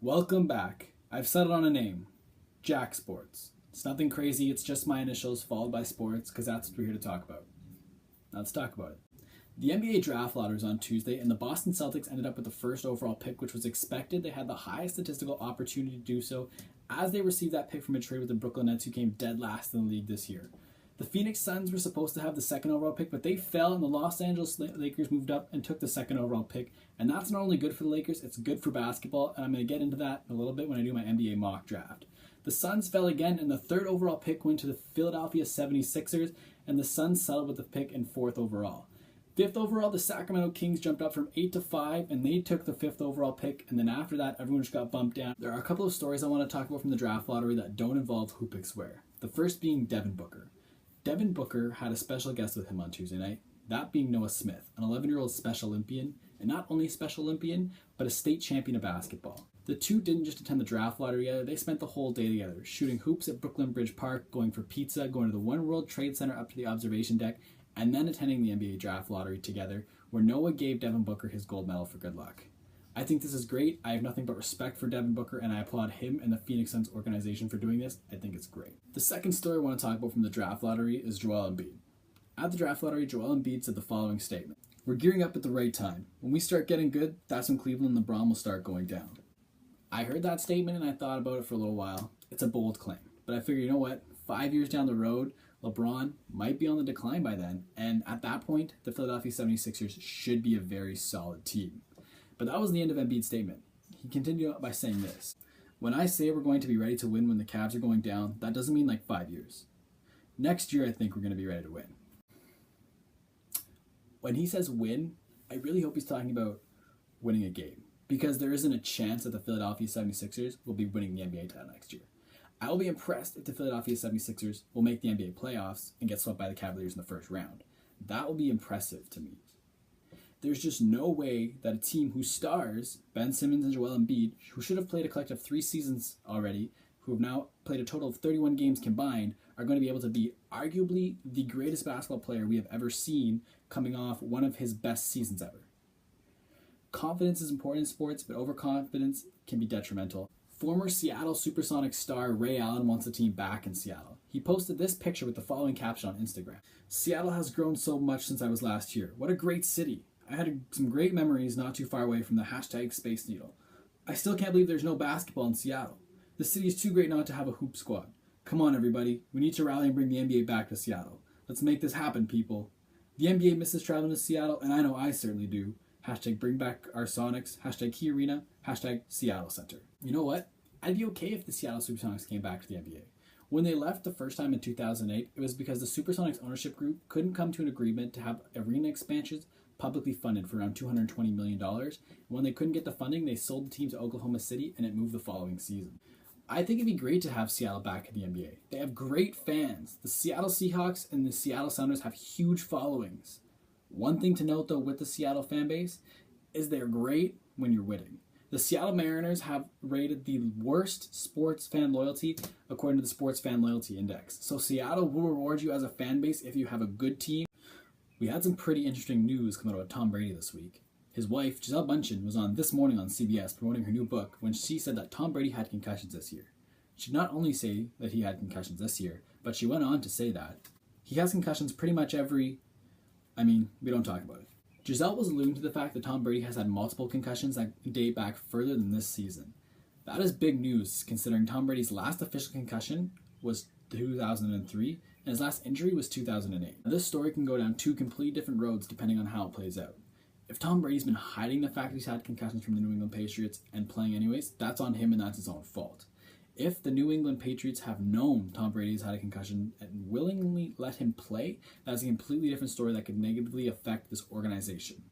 Welcome back. I've settled on a name. Jack Sports. It's nothing crazy, it's just my initials followed by sports, because that's what we're here to talk about. Now let's talk about it. The NBA draft lottery was on Tuesday, and the Boston Celtics ended up with the first overall pick, which was expected. They had the highest statistical opportunity to do so, as they received that pick from a trade with the Brooklyn Nets, who came dead last in the league this year. The Phoenix Suns were supposed to have the second overall pick, but they fell, and the Los Angeles Lakers moved up and took the second overall pick. And that's not only good for the Lakers, it's good for basketball, and I'm going to get into that in a little bit when I do my NBA mock draft. The Suns fell again, and the third overall pick went to the Philadelphia 76ers, and the Suns settled with the pick in fourth overall. Fifth overall, the Sacramento Kings jumped up from 8 to 5, and they took the fifth overall pick, and then after that, everyone just got bumped down. There are a couple of stories I want to talk about from the draft lottery that don't involve Hoopixware. The first being Devin Booker. Devin Booker had a special guest with him on Tuesday night, that being Noah Smith, an 11-year-old Special Olympian, and not only Special Olympian, but a state champion of basketball. The two didn't just attend the draft lottery together, they spent the whole day together, shooting hoops at Brooklyn Bridge Park, going for pizza, going to the One World Trade Center up to the observation deck, and then attending the NBA draft lottery together, where Noah gave Devin Booker his gold medal for good luck. I think this is great. I have nothing but respect for Devin Booker, and I applaud him and the Phoenix Suns organization for doing this. I think it's great. The second story I want to talk about from the draft lottery is Joel Embiid. At the draft lottery, Joel Embiid said the following statement: "We're gearing up at the right time. When we start getting good, that's when Cleveland and LeBron will start going down." I heard that statement and I thought about it for a little while. It's a bold claim, but I figured, you know what? 5 years down the road, LeBron might be on the decline by then, and at that point, the Philadelphia 76ers should be a very solid team. But that was the end of Embiid's statement. He continued by saying this: "When I say we're going to be ready to win when the Cavs are going down, that doesn't mean like 5 years. Next year, I think we're going to be ready to win." When he says win, I really hope he's talking about winning a game, because there isn't a chance that the Philadelphia 76ers will be winning the NBA title next year. I will be impressed if the Philadelphia 76ers will make the NBA playoffs and get swept by the Cavaliers in the first round. That will be impressive to me. There's just no way that a team whose stars, Ben Simmons and Joel Embiid, who should have played a collective 3 seasons already, who have now played a total of 31 games combined, are going to be able to be arguably the greatest basketball player we have ever seen coming off one of his best seasons ever. Confidence is important in sports, but overconfidence can be detrimental. Former Seattle SuperSonics star Ray Allen wants the team back in Seattle. He posted this picture with the following caption on Instagram: "Seattle has grown so much since I was last here. What a great city. I had some great memories not too far away from the hashtag Space Needle. I still can't believe there's no basketball in Seattle. The city is too great not to have a hoop squad. Come on, everybody. We need to rally and bring the NBA back to Seattle. Let's make this happen, people. The NBA misses traveling to Seattle, and I know I certainly do. Hashtag bring back our Sonics. Hashtag Key Arena. Hashtag Seattle Center." You know what? I'd be okay if the Seattle SuperSonics came back to the NBA. When they left the first time in 2008, it was because the SuperSonics ownership group couldn't come to an agreement to have arena expansions publicly funded for around $220 million. And when they couldn't get the funding, they sold the team to Oklahoma City, and it moved the following season. I think it'd be great to have Seattle back in the NBA. They have great fans. The Seattle Seahawks and the Seattle Sounders have huge followings. One thing to note, though, with the Seattle fan base is they're great when you're winning. The Seattle Mariners have rated the worst sports fan loyalty according to the Sports Fan Loyalty Index. So Seattle will reward you as a fan base if you have a good team. We had some pretty interesting news come out about Tom Brady this week. His wife, Gisele Bündchen, was on This Morning on CBS promoting her new book when she said that Tom Brady had concussions this year. She did not only say that he had concussions this year, but she went on to say that he has concussions pretty much we don't talk about it. Gisele was alluding to the fact that Tom Brady has had multiple concussions that date back further than this season. That is big news, considering Tom Brady's last official concussion was 2003, and his last injury was 2008. Now, this story can go down 2 completely different roads depending on how it plays out. If Tom Brady's been hiding the fact that he's had concussions from the New England Patriots and playing anyways, that's on him and that's his own fault. If the New England Patriots have known Tom Brady's had a concussion and willingly let him play, that's a completely different story that could negatively affect this organization.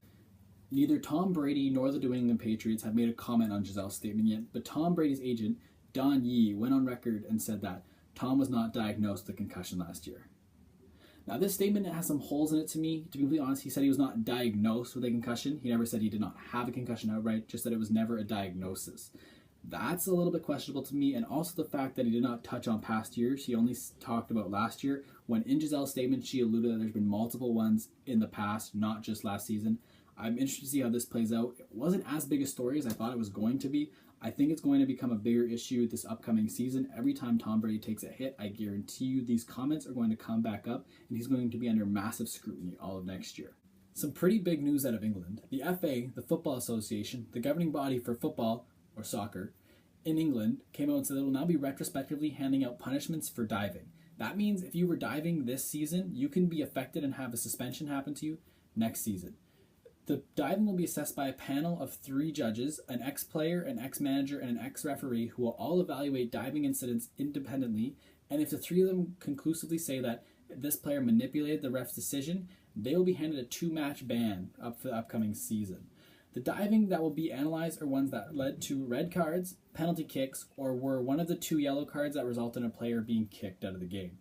Neither Tom Brady nor the New England Patriots have made a comment on Gisele's statement yet, but Tom Brady's agent, Don Yee, went on record and said that Tom was not diagnosed with a concussion last year. Now, this statement has some holes in it to me. To be completely honest, he said he was not diagnosed with a concussion. He never said he did not have a concussion outright, just that it was never a diagnosis. That's a little bit questionable to me, and also the fact that he did not touch on past years. He only talked about last year, when in Gisele's statement she alluded that there's been multiple ones in the past, not just last season. I'm interested to see how this plays out. It wasn't as big a story as I thought it was going to be. I think it's going to become a bigger issue this upcoming season. Every time Tom Brady takes a hit, I guarantee you these comments are going to come back up, and he's going to be under massive scrutiny all of next year. Some pretty big news out of England. The FA, the Football Association, the governing body for football, or soccer, in England, came out and said they will now be retrospectively handing out punishments for diving. That means if you were diving this season, you can be affected and have a suspension happen to you next season. The diving will be assessed by a panel of 3 judges, an ex-player, an ex-manager, and an ex-referee who will all evaluate diving incidents independently, and if the 3 of them conclusively say that this player manipulated the ref's decision, they will be handed a 2-match ban up for the upcoming season. The diving that will be analyzed are ones that led to red cards, penalty kicks, or were one of the 2 yellow cards that result in a player being kicked out of the game.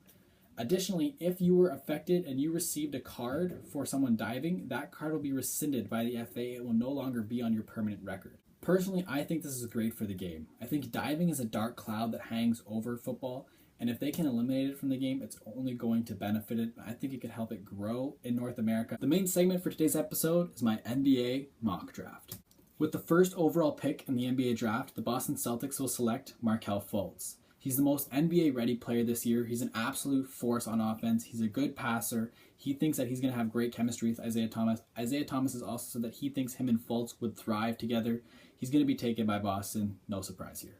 Additionally, if you were affected and you received a card for someone diving, that card will be rescinded by the FA. It will no longer be on your permanent record. Personally, I think this is great for the game. I think diving is a dark cloud that hangs over football, and if they can eliminate it from the game, it's only going to benefit it. I think it could help it grow in North America. The main segment for today's episode is my NBA mock draft. With the first overall pick in the NBA draft, the Boston Celtics will select Markelle Fultz. He's the most NBA-ready player this year. He's an absolute force on offense. He's a good passer. He thinks that he's going to have great chemistry with Isaiah Thomas. Isaiah Thomas has also said that he thinks him and Fultz would thrive together. He's going to be taken by Boston. No surprise here.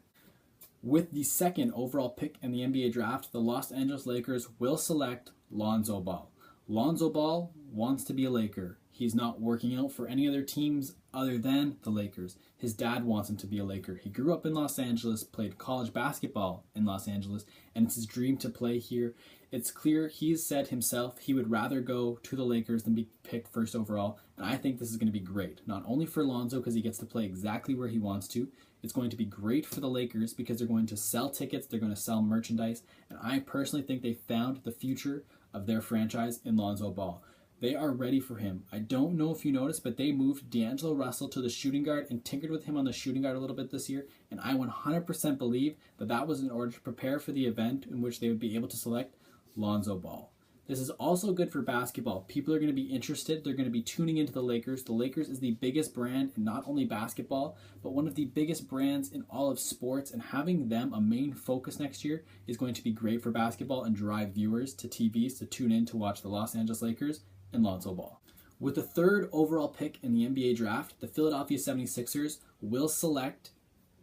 With the second overall pick in the NBA draft, the Los Angeles Lakers will select Lonzo Ball. Lonzo Ball wants to be a Laker. He's not working out for any other teams other than the Lakers. His dad wants him to be a Laker. He grew up in Los Angeles, played college basketball in Los Angeles, and it's his dream to play here. It's clear he's said himself he would rather go to the Lakers than be picked first overall, and I think this is going to be great. Not only for Lonzo because he gets to play exactly where he wants to, it's going to be great for the Lakers because they're going to sell tickets, they're going to sell merchandise, and I personally think they found the future of their franchise in Lonzo Ball. They are ready for him. I don't know if you noticed, but they moved D'Angelo Russell to the shooting guard and tinkered with him on the shooting guard a little bit this year, and I 100% believe that that was in order to prepare for the event in which they would be able to select Lonzo Ball. This is also good for basketball. People are going to be interested. They're going to be tuning into the Lakers. The Lakers is the biggest brand in not only basketball, but one of the biggest brands in all of sports, and having them a main focus next year is going to be great for basketball and drive viewers to TVs to tune in to watch the Los Angeles Lakers and Lonzo Ball. With the third overall pick in the NBA draft, the Philadelphia 76ers will select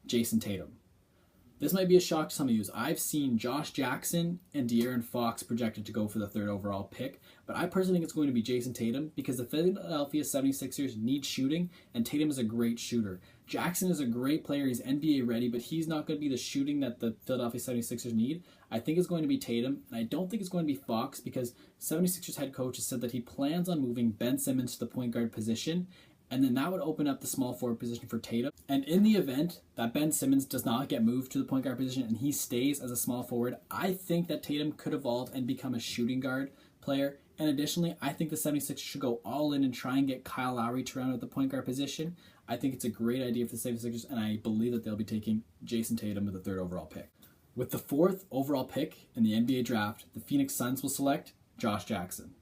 Jason Tatum. This might be a shock to some of you. I've seen Josh Jackson and De'Aaron Fox projected to go for the third overall pick, but I personally think it's going to be Jason Tatum because the Philadelphia 76ers need shooting, and Tatum is a great shooter. Jackson is a great player. He's NBA ready, but he's not going to be the shooting that the Philadelphia 76ers need. I think it's going to be Tatum, and I don't think it's going to be Fox because 76ers head coach has said that he plans on moving Ben Simmons to the point guard position, and then that would open up the small forward position for Tatum. And in the event that Ben Simmons does not get moved to the point guard position and he stays as a small forward, I think that Tatum could evolve and become a shooting guard player. And additionally, I think the 76ers should go all in and try and get Kyle Lowry to round out the point guard position. I think it's a great idea for the 76ers, and I believe that they'll be taking Jason Tatum with the third overall pick. With the fourth overall pick in the NBA draft, the Phoenix Suns will select Josh Jackson.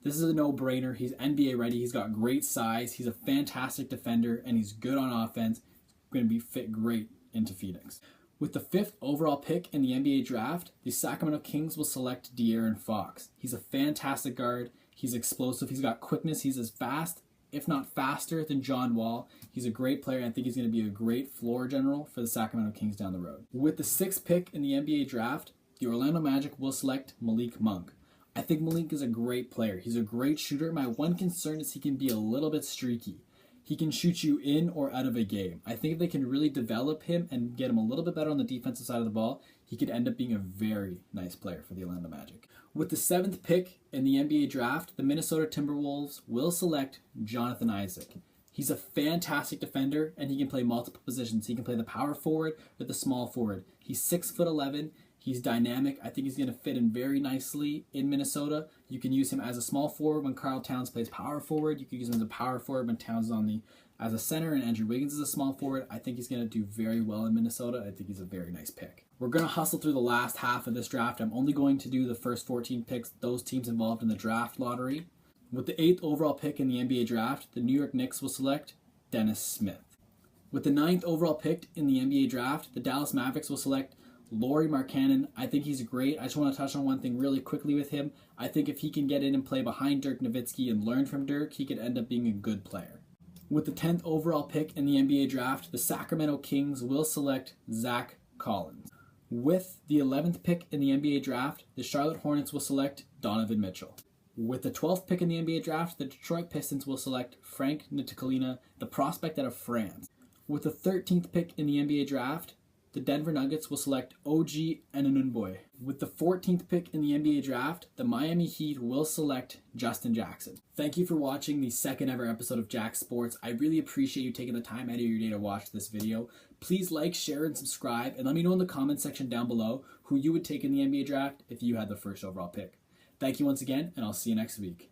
This is a no-brainer. He's NBA ready. He's got great size. He's a fantastic defender, and he's good on offense. He's going to be fit great into Phoenix. With the fifth overall pick in the NBA draft, the Sacramento Kings will select De'Aaron Fox. He's a fantastic guard. He's explosive. He's got quickness. He's as fast, if not faster, than John Wall. He's a great player, and I think he's going to be a great floor general for the Sacramento Kings down the road. With the sixth pick in the NBA draft, the Orlando Magic will select Malik Monk. I think Malik is a great player. He's a great shooter. My one concern is he can be a little bit streaky. He can shoot you in or out of a game. I think if they can really develop him and get him a little bit better on the defensive side of the ball, he could end up being a very nice player for the Orlando Magic. With the seventh pick in the NBA draft, the Minnesota Timberwolves will select Jonathan Isaac. He's a fantastic defender, and he can play multiple positions. He can play the power forward or the small forward. He's 6'11". He's dynamic. I think he's going to fit in very nicely in Minnesota. You can use him as a small forward when Karl Towns plays power forward. You can use him as a power forward when Towns is as a center and Andrew Wiggins is a small forward. I think he's going to do very well in Minnesota. I think he's a very nice pick. We're going to hustle through the last half of this draft. I'm only going to do the first 14 picks, those teams involved in the draft lottery. With the 8th overall pick in the NBA draft, the New York Knicks will select Dennis Smith. With the 9th overall pick in the NBA draft, the Dallas Mavericks will select Lauri Markkanen. I think he's great. I just want to touch on one thing really quickly with him. I think if he can get in and play behind Dirk Nowitzki and learn from Dirk, he could end up being a good player. With the 10th overall pick in the NBA draft, the Sacramento Kings will select Zach Collins. With the 11th pick in the NBA draft, the Charlotte Hornets will select Donovan Mitchell. With the 12th pick in the NBA draft, the Detroit Pistons will select Frank Ntilikina, the prospect out of France. With the 13th pick in the NBA draft, the Denver Nuggets will select OG Anunoby. With the 14th pick in the NBA draft, the Miami Heat will select Justin Jackson. Thank you for watching the second ever episode of Jack Sports. I really appreciate you taking the time out of your day to watch this video. Please like, share, and subscribe, and let me know in the comment section down below who you would take in the NBA draft if you had the first overall pick. Thank you once again, and I'll see you next week.